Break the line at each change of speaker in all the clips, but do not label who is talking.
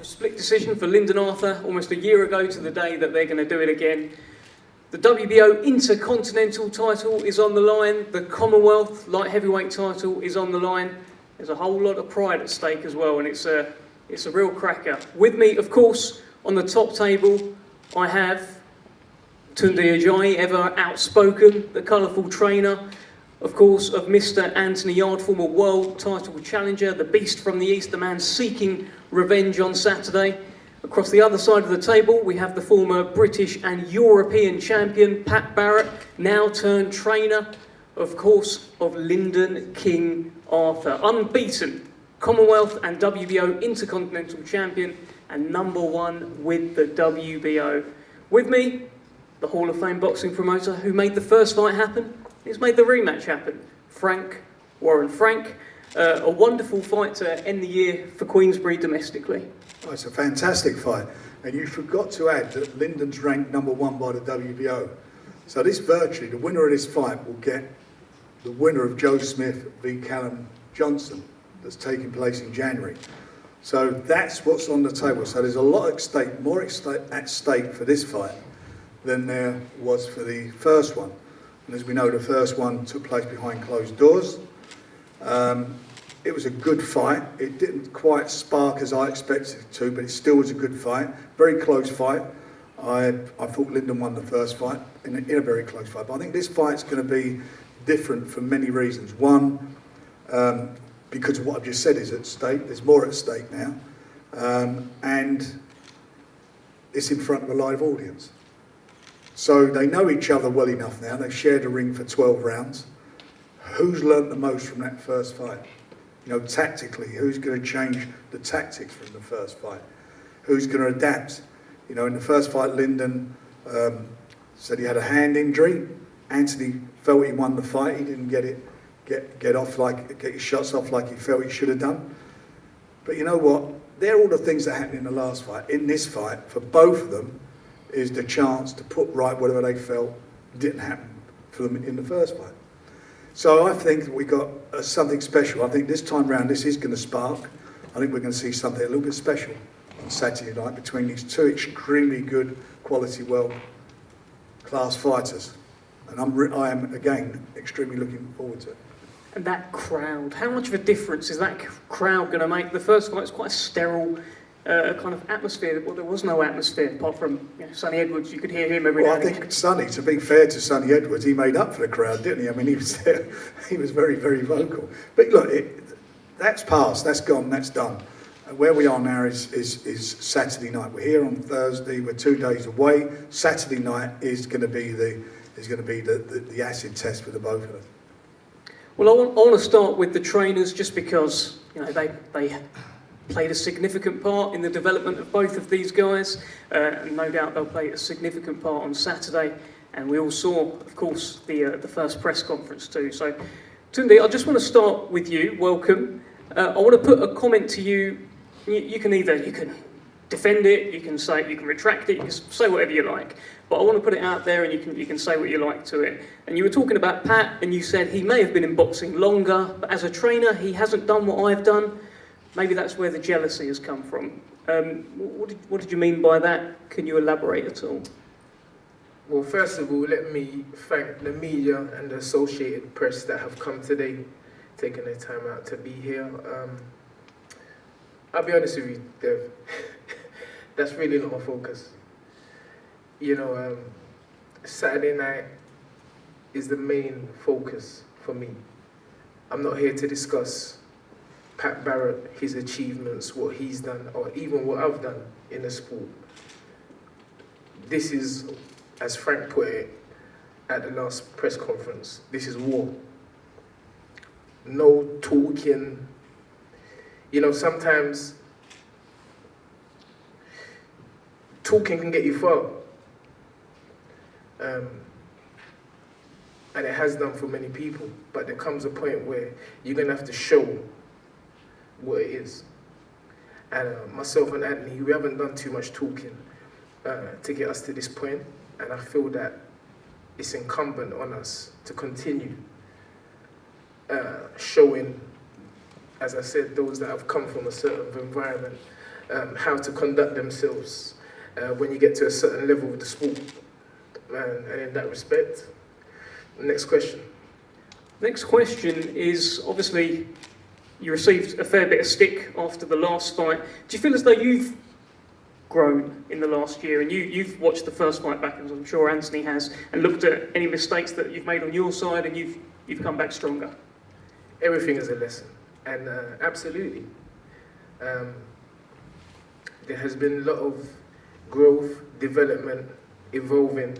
split decision for Lyndon Arthur almost a year ago to the day that they're going to do it again. The WBO Intercontinental title is on the line. The Commonwealth Light Heavyweight title is on the line. There's a whole lot of pride at stake as well, and it's a real cracker. With me, of course, on the top table, I have Tunde Ajayi, ever outspoken, the colourful trainer, of course, of Mr. Anthony Yarde, former world title challenger, the beast from the east, the man seeking revenge on Saturday. Across the other side of the table, we have the former British and European champion, Pat Barrett, now turned trainer, of course, of Lyndon King Arthur. Unbeaten Commonwealth and WBO Intercontinental champion and #1 with the WBO. With me, the Hall of Fame boxing promoter who made the first fight happen. He's made the rematch happen. Frank Warren. Frank, a wonderful fight to end the year for Queensbury domestically.
Oh, it's a fantastic fight. And you forgot to add that Lyndon's ranked #1 by the WBO. So this virtually, the winner of this fight will get the winner of Joe Smith v Callum Johnson that's taking place in January. So that's what's on the table. So there's a lot at stake, more at stake for this fight than there was for the first one. And as we know, the first one took place behind closed doors. It was a good fight. It didn't quite spark as I expected it to, but it still was a good fight. Very close fight. I thought Lyndon won the first fight in a very close fight. But I think this fight's going to be different for many reasons. One, because of what I've just said is at stake. There's more at stake now. And it's in front of a live audience. So they know each other well enough now. They've shared a ring for 12 rounds. Who's learnt the most from that first fight? You know, tactically, who's going to change the tactics from the first fight? Who's going to adapt? You know, in the first fight, Lyndon said he had a hand injury. Anthony felt he won the fight. He didn't get his shots off like he felt he should have done. But you know what? They're all the things that happened in the last fight. In this fight, for both of them, is the chance to put right whatever they felt didn't happen for them in the first fight. So I think that we got something special. I think this time round this is going to spark. I think we're going to see something a little bit special on Saturday night between these two extremely good quality world-class fighters. And I am, again, extremely looking forward to it.
And that crowd, how much of a difference is that crowd going to make? The first fight's quite a sterile kind of atmosphere. Well, there was no atmosphere apart from Sonny Edwards. You could hear him every now and then.
I think Sonny, to be fair to Sonny Edwards, he made up for the crowd, didn't he? I mean, he was there. He was very, very vocal. But look, that's past, that's gone, that's done. Where we are now is Saturday night. We're here on Thursday. We're 2 days away. Saturday night is going to be the acid test for the both of them.
Well, I want to start with the trainers just because they played a significant part in the development of both of these guys, and no doubt they'll play a significant part on Saturday. And we all saw, of course, the first press conference too. So, Tunde, I just want to start with you. Welcome. I want to put a comment to you. You can defend it, you can retract it, you can say whatever you like. But I want to put it out there, and you can say what you like to it. And you were talking about Pat, and you said he may have been in boxing longer, but as a trainer, he hasn't done what I've done. Maybe that's where the jealousy has come from. What did you mean by that? Can you elaborate at all?
Well, first of all, let me thank the media and the Associated Press that have come today, taking their time out to be here. I'll be honest with you, Dev, that's really not my focus. Saturday night is the main focus for me. I'm not here to discuss Pat Barrett, his achievements, what he's done, or even what I've done in the sport. This is, as Frank put it at the last press conference, this is war. No talking. Sometimes talking can get you far. And it has done for many people. But there comes a point where you're going to have to show what it is. And myself and Anthony, we haven't done too much talking to get us to this point. And I feel that it's incumbent on us to continue showing, as I said, those that have come from a certain environment, how to conduct themselves when you get to a certain level of the sport. And in that respect, next question.
Next question is, obviously, you received a fair bit of stick after the last fight. Do you feel as though you've grown in the last year, and you've watched the first fight back, as I'm sure Anthony has, and looked at any mistakes that you've made on your side, and you've come back stronger?
Everything is a lesson, and absolutely. There has been a lot of growth, development, evolving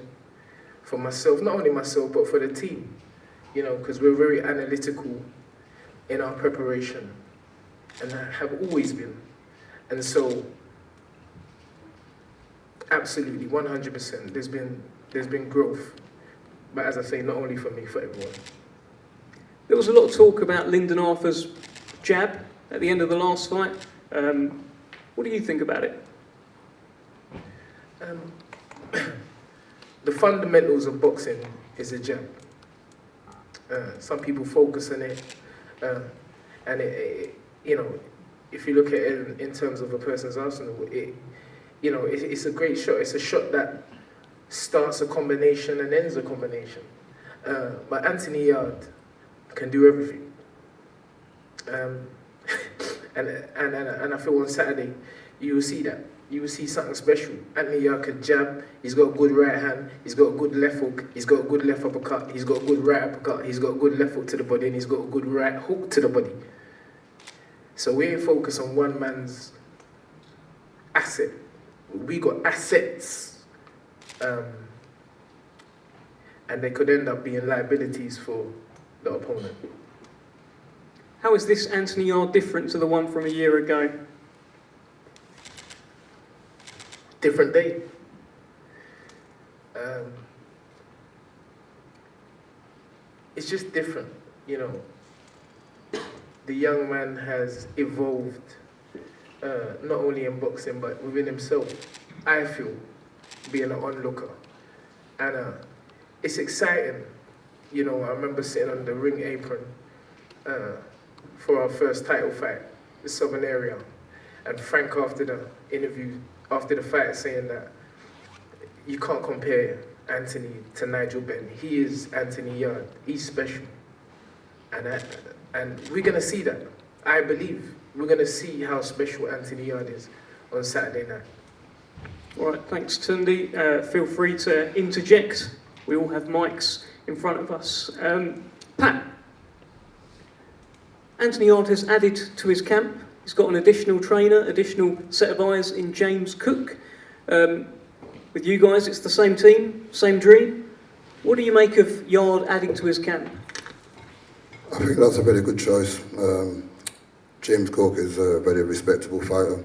for myself, not only myself, but for the team, you know, because we're very analytical in our preparation, and have always been. And so, absolutely, 100%, there's been growth. But as I say, not only for me, for everyone.
There was a lot of talk about Lyndon Arthur's jab at the end of the last fight. What do you think about it?
The fundamentals of boxing is a jab. Some people focus on it, and you know, if you look at it in terms of a person's arsenal, it's a great shot. It's a shot that starts a combination and ends a combination. But Anthony Yarde can do everything. And I feel on Saturday, you will see that. You will see something special. Anthony Yarde can jab. He's got a good right hand. He's got a good left hook. He's got a good left uppercut. He's got a good right uppercut. He's got a good left hook to the body, and he's got a good right hook to the body. So we ain't focused on one man's asset. We got assets. And they could end up being liabilities for the opponent.
How is this Anthony Yarde different to the one from a year ago?
Different day. It's just different, you know. The young man has evolved, not only in boxing, but within himself, I feel, being an onlooker. And it's exciting. You know, I remember sitting on the ring apron for our first title fight, the Southern area. And Frank, after the interview, after the fight, saying that you can't compare Anthony to Nigel Benn. He is Anthony Yarde. He's special. And we're going to see that. I believe we're going to see how special Anthony Yarde is on Saturday night.
All right, thanks, Tunde. Feel free to interject. We all have mics in front of us. Pat, Anthony Yarde has added to his camp. He's got an additional trainer, additional set of eyes in James Cook. With you guys, it's the same team, same dream. What do you make of Yarde adding to his camp?
I think that's a very good choice. James Cook is a very respectable fighter.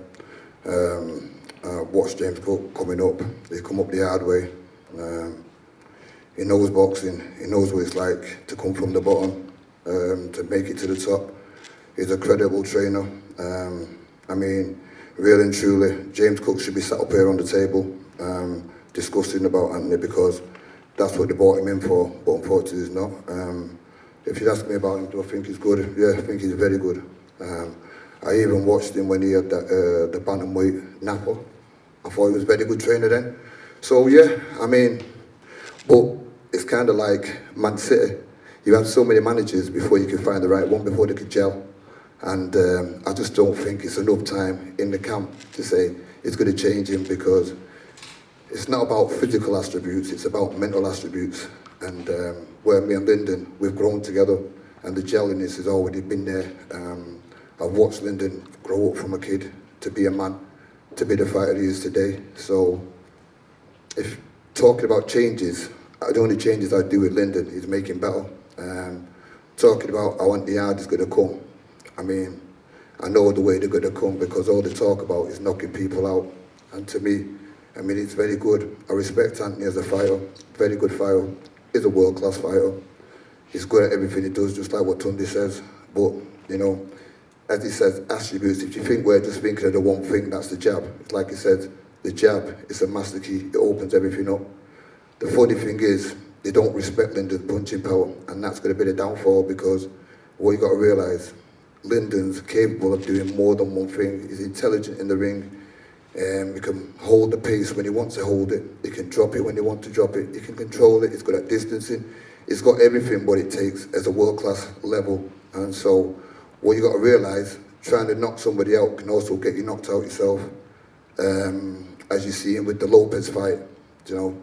I watched James Cook coming up. He come up the hard way. He knows boxing. He knows what it's like to come from the bottom, to make it to the top. He's a credible trainer. I mean, really and truly, James Cook should be sat up here on the table discussing about Anthony, because that's what they brought him in for, but unfortunately he's not. If you ask me about him, do I think he's good? Yeah, I think he's very good. I even watched him when he had that, the bantamweight Napa. I thought he was a very good trainer then. So yeah, I mean, but it's kind of like Man City. You have so many managers before you can find the right one, before they could gel. And I just don't think it's enough time in the camp to say it's going to change him, because it's not about physical attributes, it's about mental attributes. And where me and Lyndon, we've grown together, and the gelliness has already been there. I've watched Lyndon grow up from a kid to be a man, to be the fighter he is today. So if talking about changes, the only changes I do with Lyndon is make him better. Talking about I want the Yarde is going to come. I mean, I know the way they're going to come, because all they talk about is knocking people out. And to me, I mean, it's very good. I respect Anthony as a fighter, very good fighter. He's a world-class fighter. He's good at everything he does, just like what Tunde says. But, you know, as he says, attributes, if you think we're just thinking of the one thing, that's the jab. It's like he said, the jab is a master key. It opens everything up. The funny thing is, they don't respect Lyndon's punching power, and that's going to be the downfall, because what you got to realise, Lyndon's capable of doing more than one thing. He's intelligent in the ring. He can hold the pace when he wants to hold it. He can drop it when he wants to drop it. He can control it. He's good at distancing. He's got everything what it takes as a world-class level. And so what you got to realise, trying to knock somebody out can also get you knocked out yourself. As you see him with the Lopez fight, you know,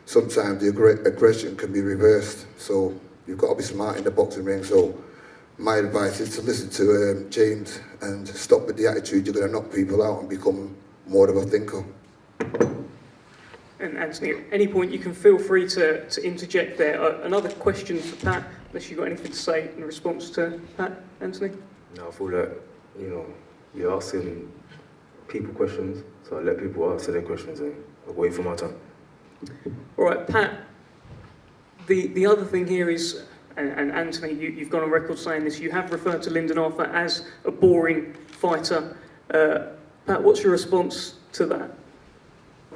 sometimes the aggression can be reversed. So you've got to be smart in the boxing ring. So my advice is to listen to James and stop with the attitude you're going to knock people out and become more of a thinker.
And Anthony, at any point you can feel free to interject there. Another question for Pat, unless you've got anything to say in response to Pat, Anthony?
No, I feel like, you know, you're asking people questions, so I let people answer their questions and I wait for my time.
All right, Pat, the other thing here is, and Anthony, you've gone on record saying this, you have referred to Lyndon Arthur as a boring fighter. Pat, what's your response to that?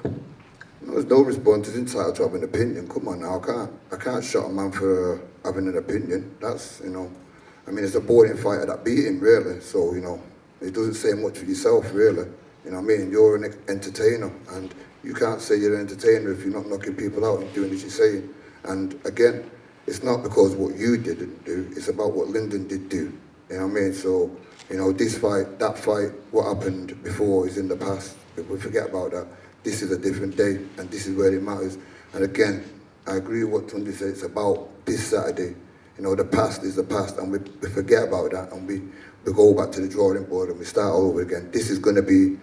No, there's no response. He's entitled to have an opinion. Come on now, I can't shut a man for having an opinion. That's, you know, I mean, it's a boring fighter that beat him, really. So, you know, it doesn't say much for yourself, really. You know what I mean? You're an entertainer, and you can't say you're an entertainer if you're not knocking people out and doing as you're saying. And again, it's not because what you didn't do, it's about what Lyndon did do. You know what I mean? So, you know, this fight, that fight, what happened before is in the past. If we forget about that, this is a different day, and this is where it matters. And again, I agree with what Tunde said, it's about this Saturday. You know, the past is the past, and we forget about that, and we go back to the drawing board and we start all over again. This is going to be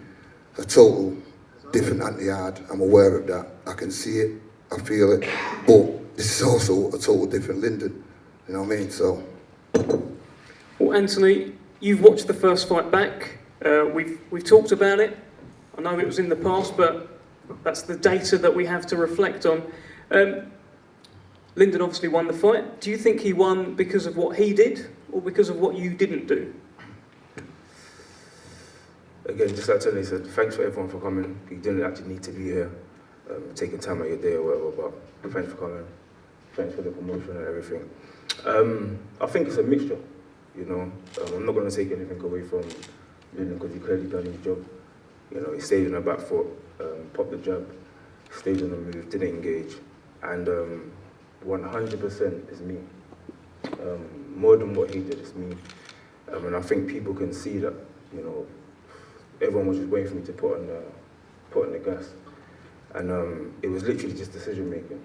a total different Anti-Yard. I'm aware of that. I can see it, I feel it, but this is also a total different Lyndon. You know what I mean? So.
Well, Anthony, you've watched the first fight back. We've talked about it. I know it was in the past, but that's the data that we have to reflect on. Lyndon obviously won the fight. Do you think he won because of what he did or because of what you didn't do?
Again, just like Tony said, thanks for everyone for coming. You didn't actually need to be here, taking time out of your day or whatever, but thanks for coming. Thanks for the promotion and everything. I think it's a mixture, you know. I'm not going to take anything away from Lyndon because he clearly done his job. You know, he stayed on the back foot, popped the jab, stayed on the move, didn't engage, and 100% is me. More than what he did, it's me. And I think people can see that, you know, everyone was just waiting for me to put on the gas. And it was literally just decision making.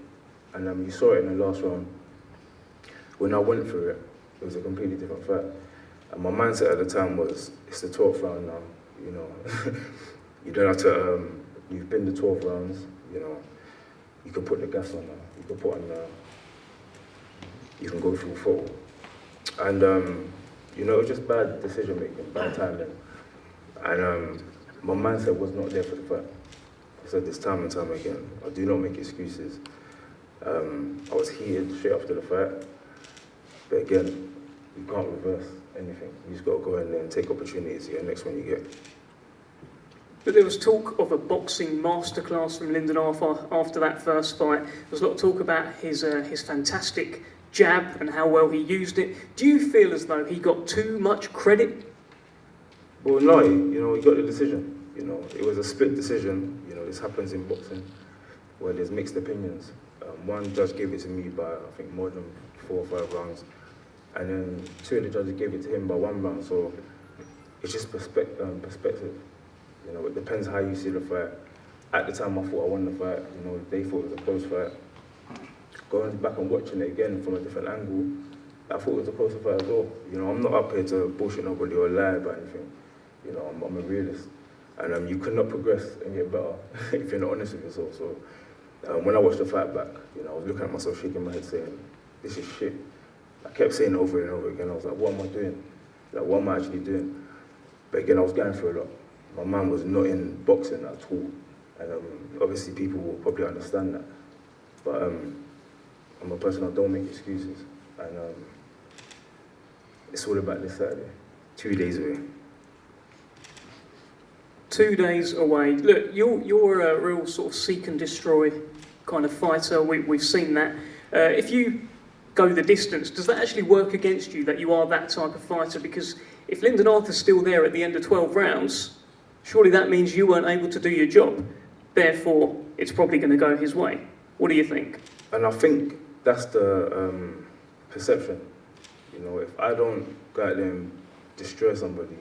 And you saw it in the last round. When I went through it, it was a completely different fight. And my mindset at the time was, it's the 12th round now, you know. You don't have to, you've been the 12 rounds, you know. You can put the gas on now. You can put on you can go through full. And, you know, it was just bad decision making, bad timing. And my mindset was not there for the fight. I said this time and time again, I do not make excuses. I was heated straight after the fight. But again, you can't reverse anything. You just got to go in there and take opportunities, get the next one you get.
But there was talk of a boxing masterclass from Lyndon Arthur after that first fight. There was a lot of talk about his fantastic jab and how well he used it. Do you feel as though he got too much credit?
Well, no, you know, he got the decision. You know, it was a split decision. You know, this happens in boxing where there's mixed opinions. One judge gave it to me by, I think, more than 4 or 5 rounds. And then 2 of the judges gave it to him by 1 round. So it's just perspective. You know, it depends how you see the fight. At the time, I thought I won the fight. You know, they thought it was a close fight. Going back and watching it again from a different angle, I thought it was a closer fight as well. You know, I'm not up here to bullshit nobody or lie about anything. You know, I'm a realist. And you cannot progress and get better if you're not honest with yourself. So when I watched the fight back, you know, I was looking at myself, shaking my head saying, this is shit. I kept saying it over and over again. I was like, what am I doing? Like, what am I actually doing? But again, I was going through a lot. My mind was not in boxing at all. And obviously people will probably understand that. But I'm a person that don't make excuses. And it's all about this Saturday, 2 days away.
2 days away. Look, you're a real sort of seek and destroy kind of fighter. We've seen that. If you go the distance, does that actually work against you, that you are that type of fighter? Because If Lyndon Arthur's still there at the end of 12 rounds, surely that means you weren't able to do your job. Therefore, it's probably going to go his way. What do you think?
And I think that's the perception. You know, if I don't go out there and destroy somebody,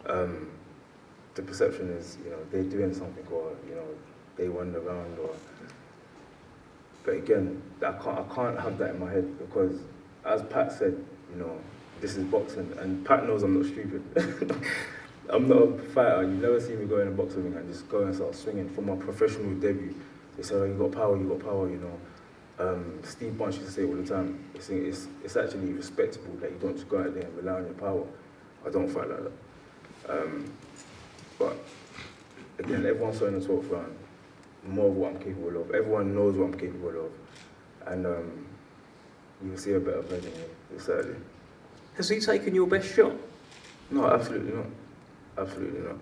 the perception is, you know, they're doing something, or, you know, they won the round, or. But again, I can't have that in my head, because, as Pat said, you know, this is boxing, and Pat knows I'm not stupid. I'm not a fighter. You never see me go in a boxing ring and just go and start swinging. For my professional debut, they said, "Oh, you got power, you know." Steve Bunch used to say it all the time. It's actually respectable that you don't just go out there and rely on your power. I don't fight like that. But again, everyone's saw in the 12th round more of what I'm capable of. Everyone knows what I'm capable of, and you'll see a better version of me, certainly.
Has he taken your best shot?
No, absolutely not. Absolutely not.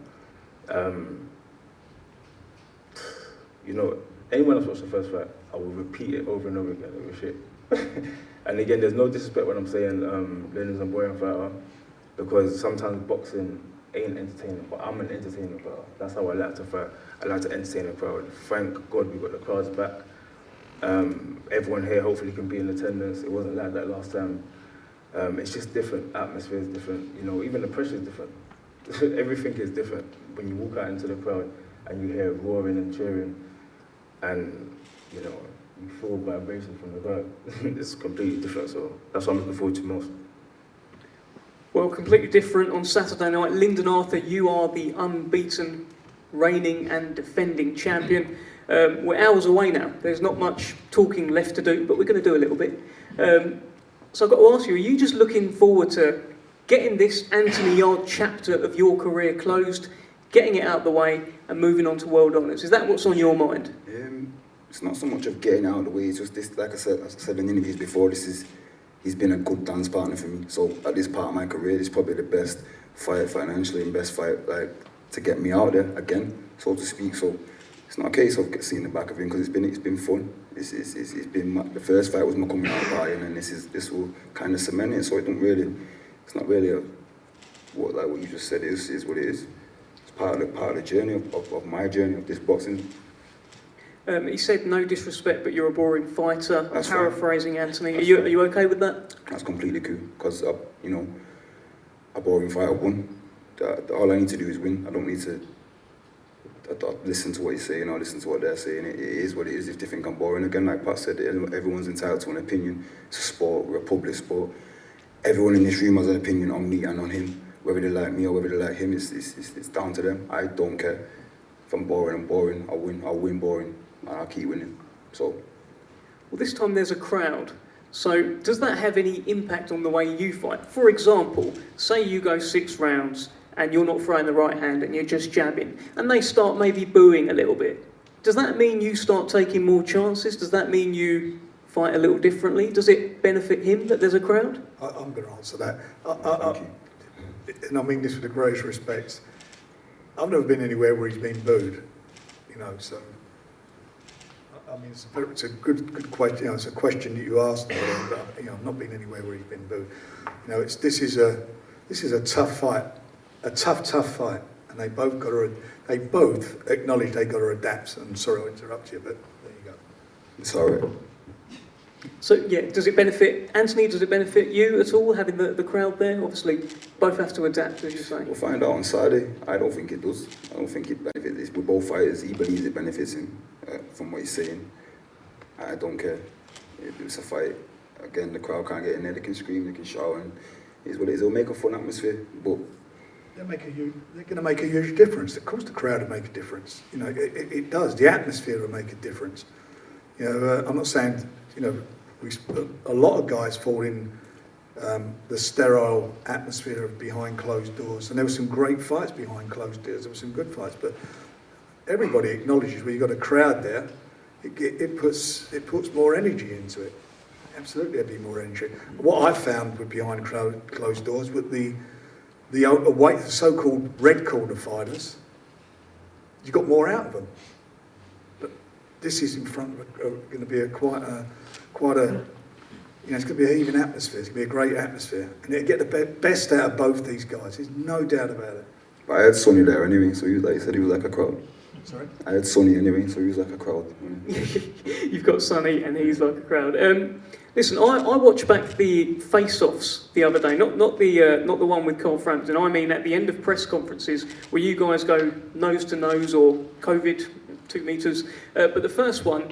You know, anyone that's watched the first fight, I will repeat it over and over again. It was shit. And again, there's no disrespect when I'm saying Lyndon's a boring fighter, because sometimes boxing ain't entertaining, but I'm an entertainer, but that's how I like to fight. I like to entertain the crowd. Thank God we got the crowds back. Everyone here hopefully can be in attendance. It wasn't like that last time. It's just different. Atmosphere is different. You know, even the pressure is different. Everything is different when you walk out into the crowd and you hear roaring and cheering, and you know, you feel vibration from the crowd. It's completely different. So that's what I'm looking forward to most.
Well, completely different on Saturday night. Lyndon Arthur, you are the unbeaten, reigning and defending champion. We're hours away now. There's not much talking left to do, but we're going to do a little bit. So I've got to ask you, are you just looking forward to getting this Anthony Yarde chapter of your career closed, getting it out of the way and moving on to world honours? Is that what's on your mind?
It's not so much of getting out of the way, it's just this, like I said in interviews before, he's been a good dance partner for me. So at this part of my career, this is probably the best fight financially and best fight to get me out there again, so to speak. So it's not a case of seeing the back of him, because it's been fun. It's been the first fight was my coming out party, and then this will kind of cement it. So it's not really what you just said is what it is. It's part of the journey of my journey of this boxing.
He said, no disrespect, but you're a boring fighter. I'm
That's
paraphrasing right. Anthony. Are you okay with that?
That's completely cool, because you know, a boring fighter won. All I need to do is win. I don't need to listen to what he's saying or listen to what they're saying. It is what it is. If they think I'm boring, again, like Pat said, everyone's entitled to an opinion. It's a sport. We're a public sport. Everyone in this room has an opinion on me and on him. Whether they like me or whether they like him, it's down to them. I don't care. If I'm boring, I'm boring. I'll win boring, and I'll keep winning. So.
Well, this time there's a crowd. So does that have any impact on the way you fight? For example, say you go 6 rounds and you're not throwing the right hand and you're just jabbing, and they start maybe booing a little bit. Does that mean you start taking more chances? Does that mean you fight a little differently? Does it benefit him that there's a crowd?
I'm going to answer that. And I mean this with the greatest respect. I've never been anywhere where he's been booed, you know, so... I mean, it's a good question. You know, it's a question that you asked me. But, you know, I've not been anywhere where he's been booed. You know, this is a tough fight, a tough fight, and they both acknowledge they got to adapt. And sorry to interrupt you, but there you go.
It's all right.
So yeah, does it benefit Anthony? Does it benefit you at all having the crowd there? Obviously, both have to adapt, as you say.
We'll find out on Saturday. I don't think it does. I don't think it benefits. We're both fighters. He believes it benefits him from what he's saying. I don't care. If it's a fight, again, the crowd can't get in there. They can scream, they can shout, and it's what it is. It'll make a fun atmosphere, but
They're going to make a huge difference. Of course, the crowd will make a difference. You know, it does. The atmosphere will make a difference. You know, I'm not saying, you know, a lot of guys fall in the sterile atmosphere of behind closed doors, and there were some great fights behind closed doors. There were some good fights, but everybody acknowledges when you've got a crowd there, it puts more energy into it. Absolutely, there'd be more energy. What I found with behind closed doors with the so-called red corner fighters, you got more out of them. But this is in front of going to be quite a You know, it's going to be a heaving atmosphere. It's going to be a great atmosphere. And it'll get the best out of both these guys. There's no doubt about it.
But I had Sonny there anyway, so he was like, he said he was like a crowd.
Sorry?
I had Sonny anyway, so he was like a crowd.
You've got Sonny and he's like a crowd. Listen, I watched back the face-offs the other day, not the one with Carl Frampton. I mean at the end of press conferences where you guys go nose to nose or COVID 2 meters. But the first one,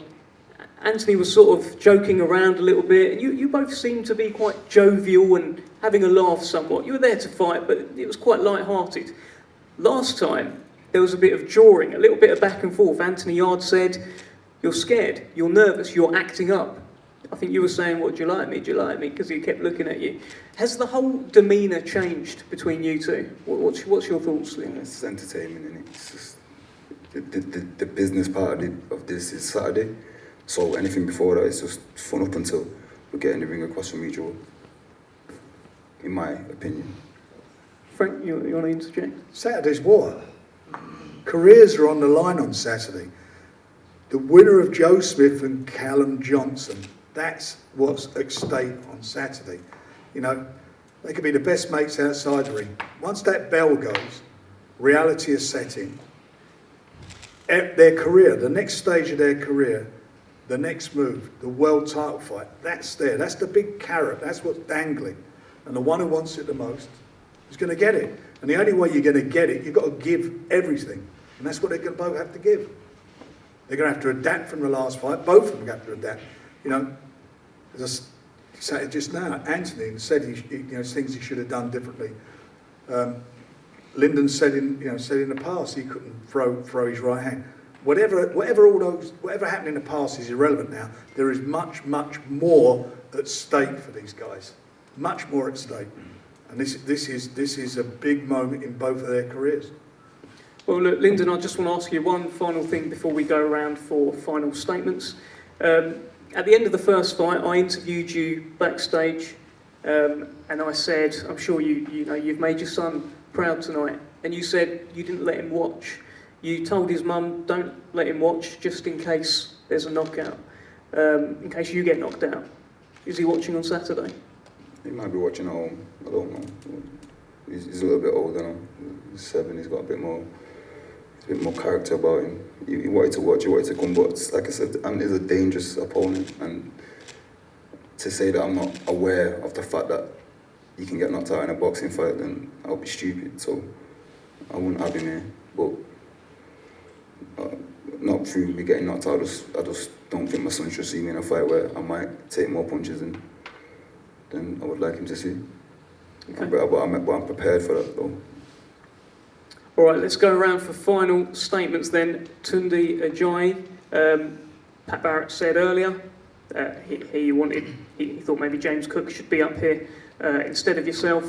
Anthony was sort of joking around a little bit, and you both seemed to be quite jovial and having a laugh somewhat. You were there to fight, but it was quite light-hearted. Last time, there was a bit of jawing, a little bit of back and forth. Anthony Yarde said, "You're scared, you're nervous, you're acting up." I think you were saying, "What, do you like me? Do you like me?" Because he kept looking at you. Has the whole demeanour changed between you two? What's your thoughts, Lyndon?
It's entertainment, innit? It's just the business part of this is Saturday. So anything before that is just fun up until we're getting the ring across from each other, in my opinion.
Frank, you want to interject?
Saturday's war. Careers are on the line on Saturday. The winner of Joe Smith and Callum Johnson, that's what's at stake on Saturday. You know, they could be the best mates outside the ring. Once that bell goes, reality is setting. Their career, the next stage of their career, the next move, the world title fight, that's there. That's the big carrot. That's what's dangling. And the one who wants it the most is going to get it. And the only way you're going to get it, you've got to give everything. And that's what they're going to both have to give. They're going to have to adapt from the last fight. Both of them have to adapt. You know, as I said just now, Anthony said things he should have done differently. Lyndon said in the past he couldn't throw his right hand. Whatever happened in the past is irrelevant now. There is much more at stake for these guys. Much more at stake. And this is a big moment in both of their careers.
Well, look, Lyndon, I just want to ask you one final thing before we go around for final statements. At the end of the first fight, I interviewed you backstage, and I said, "I'm sure you've made your son proud tonight." And you said you didn't let him watch. You told his mum, "Don't let him watch, just in case there's a knockout, in case you get knocked out." Is he watching on Saturday?
He might be watching at home. I don't know. He's a little bit older now. He's 7. He's got a bit more character about him. He wanted to watch. He wanted to come, but like I said, he's a dangerous opponent. And to say that I'm not aware of the fact that he can get knocked out in a boxing fight, then I'll be stupid. So I wouldn't have him here. But not through me getting knocked out. I just don't think my son should see me in a fight where I might take more punches than I would like him to see. Okay. But I'm prepared for that though.
All right, let's go around for final statements then. Tunde Ajayi, Pat Barrett said earlier he thought maybe James Cook should be up here instead of yourself.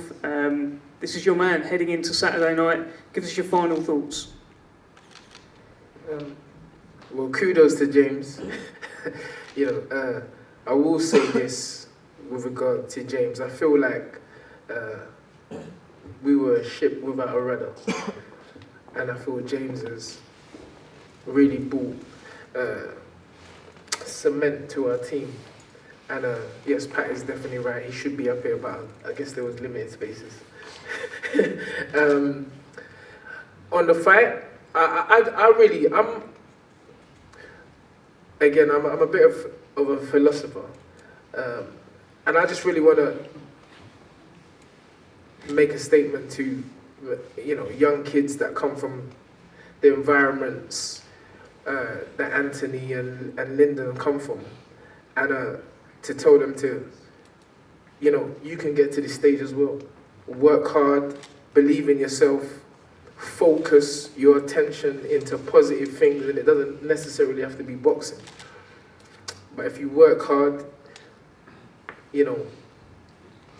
This is your man heading into Saturday night. Give us your final thoughts.
Well, kudos to James. I will say this with regard to James. I feel like we were a ship without a rudder. And I feel James has really brought cement to our team. And yes, Pat is definitely right. He should be up here, but I guess there was limited spaces. On the fight, I'm a bit of a philosopher. And I just really want to make a statement to young kids that come from the environments that Anthony and Lyndon come from, and to tell them to, you can get to this stage as well. Work hard, believe in yourself, focus your attention into positive things, and it doesn't necessarily have to be boxing. But if you work hard,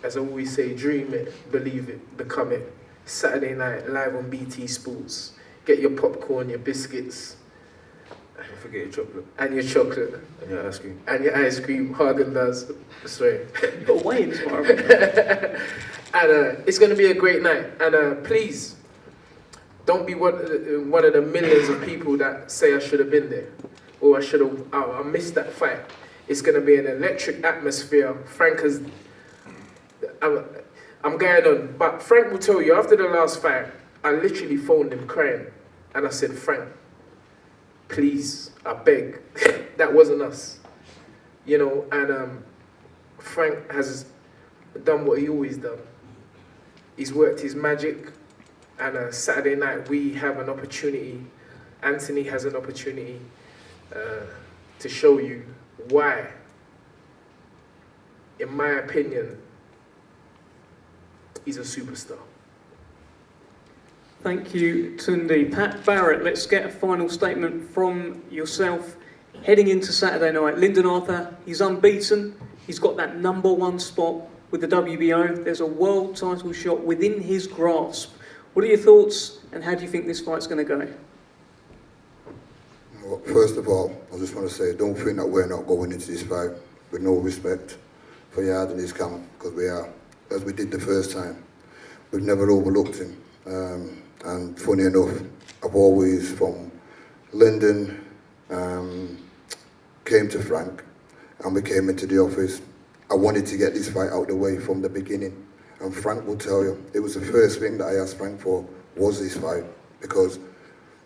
as I always say, dream it, believe it, become it. Saturday night, live on BT Sports. Get your popcorn, your biscuits.
Don't forget your chocolate.
And your chocolate.
And your ice cream.
And your ice cream, Haagen-Dazs. Sorry.
You've got Wayne tomorrow.
And it's going to be a great night. And please, don't be one of the millions of people that say I should have been there. Or I missed that fight. It's going to be an electric atmosphere. Frank has... I'm going on. But Frank will tell you, after the last fight, I literally phoned him crying. And I said, Frank, please, I beg. That wasn't us. You know, and Frank has done what he always done. He's worked his magic. And Saturday night, we have an opportunity. Anthony has an opportunity to show you why, in my opinion, he's a superstar.
Thank you, Tunde. Pat Barrett, let's get a final statement from yourself. Heading into Saturday night, Lyndon Arthur, he's unbeaten. He's got that #1 spot with the WBO. There's a world title shot within his grasp. What are your thoughts, and how do you think this fight's going to go?
Well, first of all, I just want to say, don't think that we're not going into this fight with no respect for Yarde and his camp, because we are, as we did the first time. We've never overlooked him. And funny enough, I've always, from Lyndon, came to Frank, and we came into the office. I wanted to get this fight out of the way from the beginning. And Frank will tell you, it was the first thing that I asked Frank for, was this fight. Because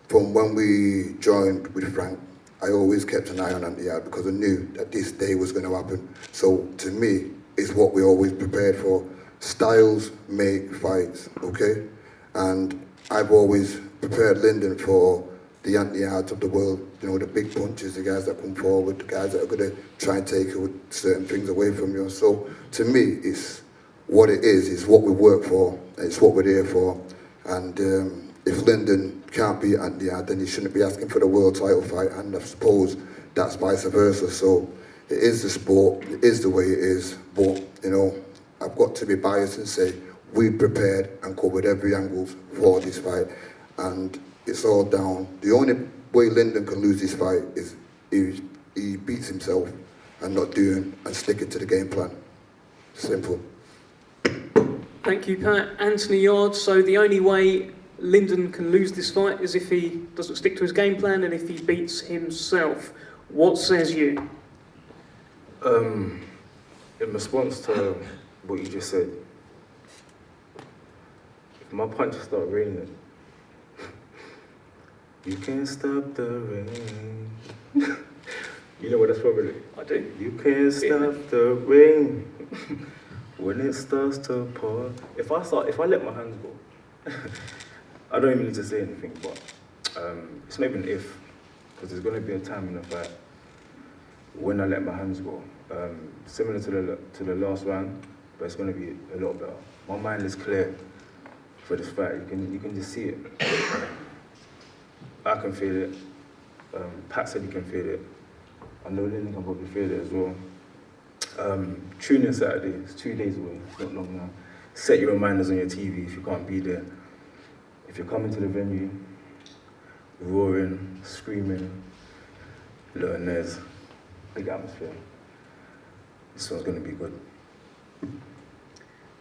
from when we joined with Frank, I always kept an eye on Yarde because I knew that this day was going to happen. So to me, it's what we always prepared for. Styles make fights, okay? And I've always prepared Lyndon for the Yardes of the world, you know, the big punches, the guys that come forward, the guys that are going to try and take certain things away from you. So to me, it's what it is, it's what we work for, it's what we're there for. And if Lyndon can't beat Yarde, then he shouldn't be asking for the world title fight, and I suppose that's vice versa. So it is the sport, it is the way it is, but, you know, I've got to be biased and say we prepared and covered every angle for this fight, and it's all down. The only way Lyndon can lose this fight is he beats himself and not doing and sticking to the game plan. Simple.
Thank you, Pat. Anthony Yarde, so the only way Lyndon can lose this fight is if he doesn't stick to his game plan and if he beats himself. What says you?
In response to what you just said, if my punches start raining, you can't stop the rain. You know what that's from, really?
I do.
You can't stop the rain when it starts to pour. If I let my hands go, I don't even need to say anything, but it's not even if, because there's going to be a time in the fight when I let my hands go. Similar to the last round, but it's going to be a lot better. My mind is clear for this fight. You can just see it. I can feel it. Pat said he can feel it. I know Lyndon can probably feel it as well. Tune in Saturday. It's 2 days away. It's not long now. Set your reminders on your TV if you can't be there. If you're coming to the venue, roaring, screaming, Little Nez, big atmosphere. This one's going to be good.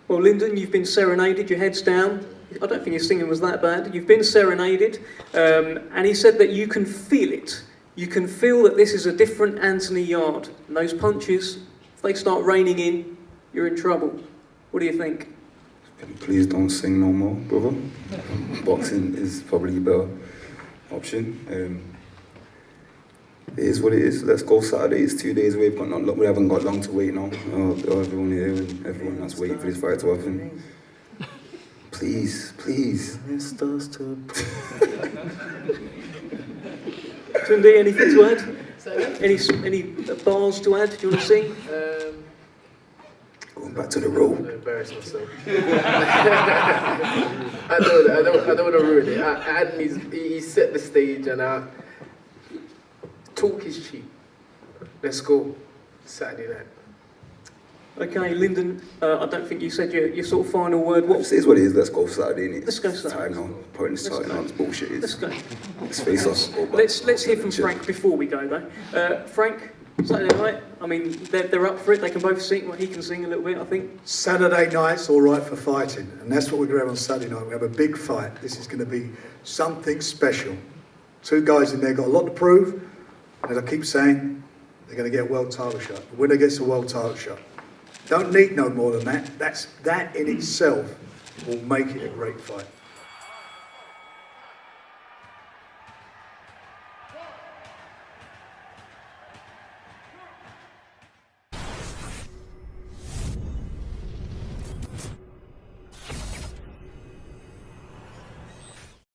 Well, Lyndon, you've been serenaded, your head's down. I don't think your singing was that bad. You've been serenaded, and he said that you can feel it. You can feel that this is a different Anthony Yarde. And those punches, if they start raining in, you're in trouble. What do you think?
Please don't sing no more, brother. Boxing is probably a better option. It is what it is. Let's go Saturday. It's 2 days away. We haven't got long to wait now. Everyone here and everyone that's waiting for this fight to happen. Please, please. It starts to...
Tunde, anything to add? Any bars to add? Do you want to sing?
Going back to the road.
I embarrass myself. I don't want to ruin it. He set the stage, and talk is cheap. Let's go Saturday night.
Okay, Lyndon, I don't think you said your sort of final word. What
It is what it is. Let's go Saturday, innit?
Let's go
It's
Saturday.
time now. Putting starting on this bullshit
Let's
is.
go.
Let's face us. Go back.
Let's hear from Frank before we go, though. Frank, Saturday night. I mean, they're up for it. They can both sing. Well, he can sing a little bit, I think.
Saturday night's all right for fighting, and that's what we're going to have on Saturday night. We have a big fight. This is going to be something special. Two guys in there got a lot to prove, and as I keep saying, they're going to get a world title shot. The winner gets a world title shot. Don't need no more than that. That in itself will make it a great fight.